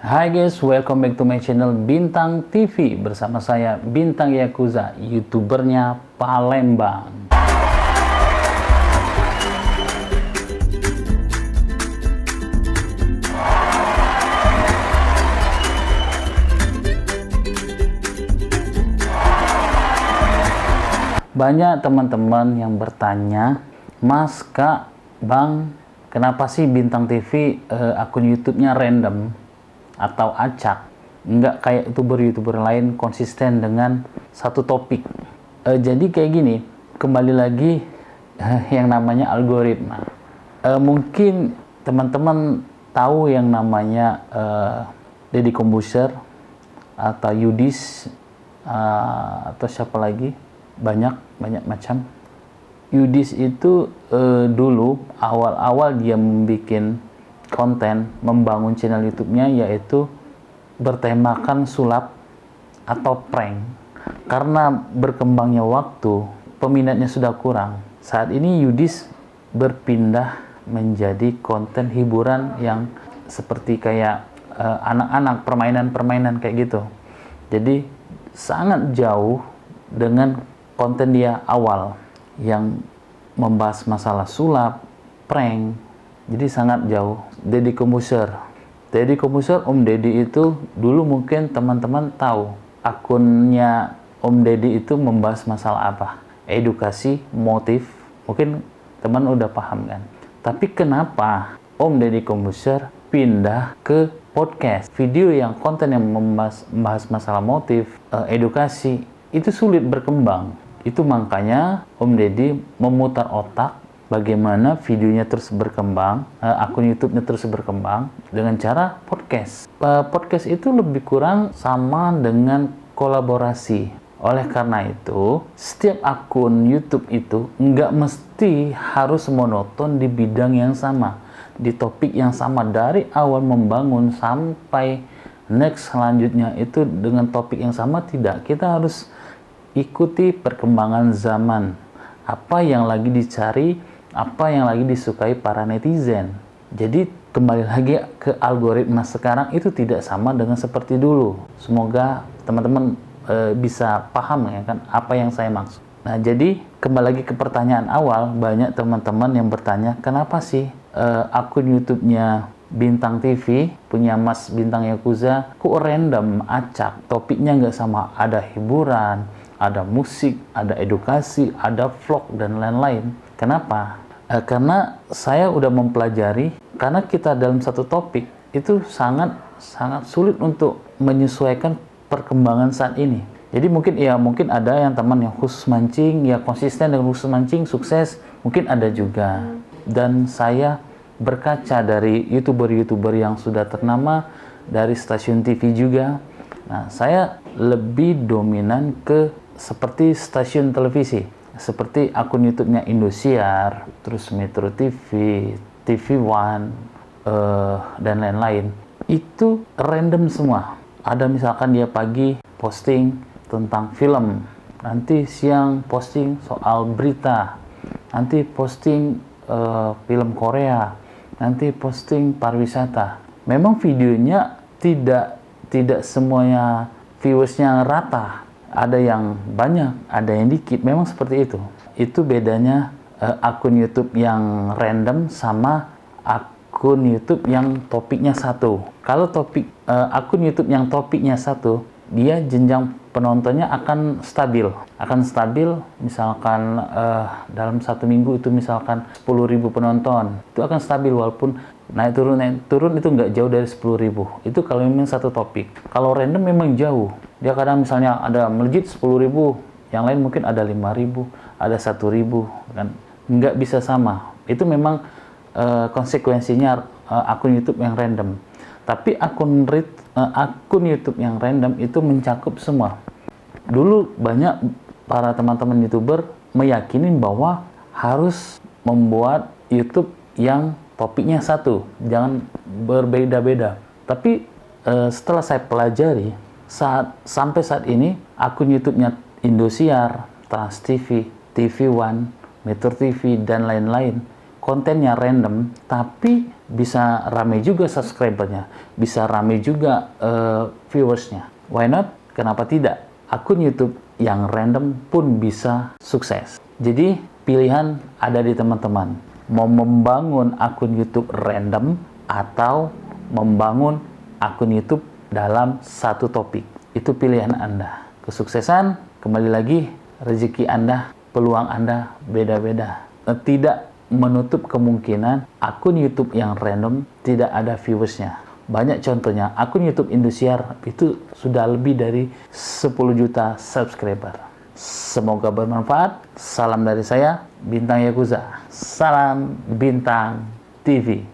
Hai guys, welcome back to my channel Bintang TV. Bersama saya Bintang Yakuza, youtubernya Palembang. Banyak teman-teman yang bertanya, Mas, Kak, Bang, kenapa sih Bintang TV akun YouTube-nya random atau acak? Nggak kayak youtuber-youtuber lain konsisten dengan satu topik. Jadi kayak gini, kembali lagi yang namanya algoritma. Mungkin teman-teman tahu yang namanya Deddy Corbuzier atau Yudis atau siapa lagi? banyak macam. Yudis itu dulu awal-awal dia membuat konten, membangun channel YouTube-nya yaitu bertemakan sulap atau prank. Karena berkembangnya waktu, peminatnya sudah kurang. Saat ini Yudis berpindah menjadi konten hiburan yang seperti kayak anak-anak, permainan-permainan kayak gitu. Jadi sangat jauh dengan konten dia awal yang membahas masalah sulap, prank. Jadi sangat jauh. Deddy Corbuzier, Om Deddy itu dulu mungkin teman-teman tahu akunnya Om Deddy itu membahas masalah apa? Edukasi, motif. Mungkin teman udah paham kan? Tapi kenapa Om Deddy Corbuzier pindah ke podcast? Video yang konten yang membahas masalah motif, edukasi itu sulit berkembang. Itu makanya Om Deddy memutar otak bagaimana videonya terus berkembang, akun YouTube-nya terus berkembang dengan cara podcast. Podcast itu lebih kurang sama dengan kolaborasi. Oleh karena itu, setiap akun YouTube itu nggak mesti harus monoton di bidang yang sama, di topik yang sama dari awal membangun sampai next selanjutnya itu dengan topik yang sama. Tidak, kita harus ikuti perkembangan zaman, apa yang lagi dicari, apa yang lagi disukai para netizen. Jadi kembali lagi ke algoritma sekarang itu tidak sama dengan seperti dulu. Semoga teman-teman bisa paham ya kan apa yang saya maksud. Nah, jadi kembali lagi ke pertanyaan awal, banyak teman-teman yang bertanya kenapa sih akun YouTube-nya Bintang TV punya Mas Bintang Yakuza kok random, acak, topiknya nggak sama, ada hiburan, ada musik, ada edukasi, ada vlog, dan lain-lain. Kenapa? Karena saya udah mempelajari, karena kita dalam satu topik, itu sangat sulit untuk menyesuaikan perkembangan saat ini. Jadi mungkin ada yang teman yang khusus mancing, ya konsisten dengan khusus mancing, sukses, mungkin ada juga. Dan saya berkaca dari YouTuber-YouTuber yang sudah ternama, dari stasiun TV juga. Nah, saya lebih dominan ke seperti stasiun televisi, seperti akun YouTube-nya Indosiar, terus Metro TV, TV One, dan lain-lain. Itu random semua. Ada misalkan dia pagi posting tentang film, nanti siang posting soal berita, nanti posting film Korea, nanti posting pariwisata. Memang videonya tidak semuanya viewersnya rata. Ada yang banyak, ada yang dikit, memang seperti itu. Itu bedanya akun YouTube yang random sama akun YouTube yang topiknya satu. Kalau akun YouTube yang topiknya satu, dia jenjang penontonnya akan stabil. Misalkan dalam satu minggu itu misalkan 10.000 penonton. Itu akan stabil walaupun naik turun itu nggak jauh dari 10.000. Itu kalau memang satu topik. Kalau random memang jauh. Dia kadang misalnya ada melejit 10.000, yang lain mungkin ada 5.000, ada 1.000, kan nggak bisa sama. Itu memang konsekuensinya akun YouTube yang random. Tapi akun YouTube yang random itu mencakup semua. Dulu banyak para teman-teman YouTuber meyakini bahwa harus membuat YouTube yang topiknya satu, jangan berbeda-beda. Tapi setelah saya pelajari, sampai saat ini akun YouTube-nya Indosiar, Trans TV, TV One, Metro TV, dan lain-lain kontennya random, tapi bisa rame juga subscribernya, bisa rame juga viewersnya. Why not? Kenapa tidak? Akun YouTube yang random pun bisa sukses. Jadi pilihan ada di teman-teman. Mau membangun akun YouTube random atau membangun akun YouTube dalam satu topik. Itu pilihan Anda. Kesuksesan, kembali lagi, rezeki Anda, peluang Anda beda-beda. Tidak menutup kemungkinan akun YouTube yang random tidak ada viewersnya. Banyak contohnya, akun YouTube Indosiar itu sudah lebih dari 10 juta subscriber. Semoga bermanfaat. Salam dari saya, Bintang Yakuza. Salam Bintang TV.